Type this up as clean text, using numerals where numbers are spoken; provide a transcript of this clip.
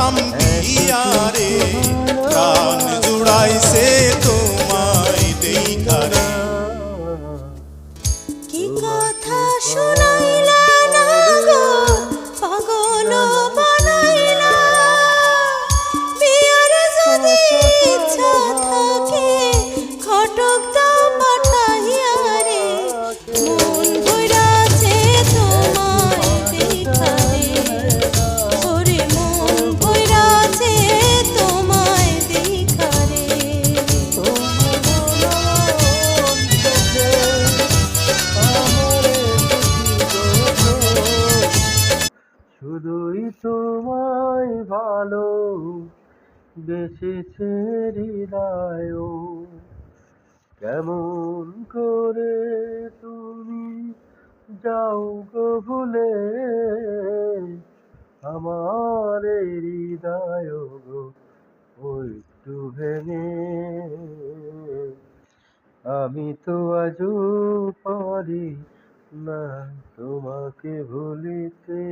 নাম দিয়া রে প্রাণ জুড়াইছে তোমায় দেখা রে। কি কথা শুনাইলা না গো পাগল বানাইলা, বিয়ার যদি ইচ্ছা থাকে ঘটক দাও পাঠাইয়া রে, মন ভইরাছে তোমায় দেখা রে, ওরে মন ভইরাছে তোমায় দেখা রে। শুধুই তোমায় ভালো বেসেছে হৃদয়, কেমন করে তুমি যাও গো ভুলে আমার এই হৃদয় গো একটু ভেঙে। আমি তো আজও পারি না তোমাকে ভুলিতে।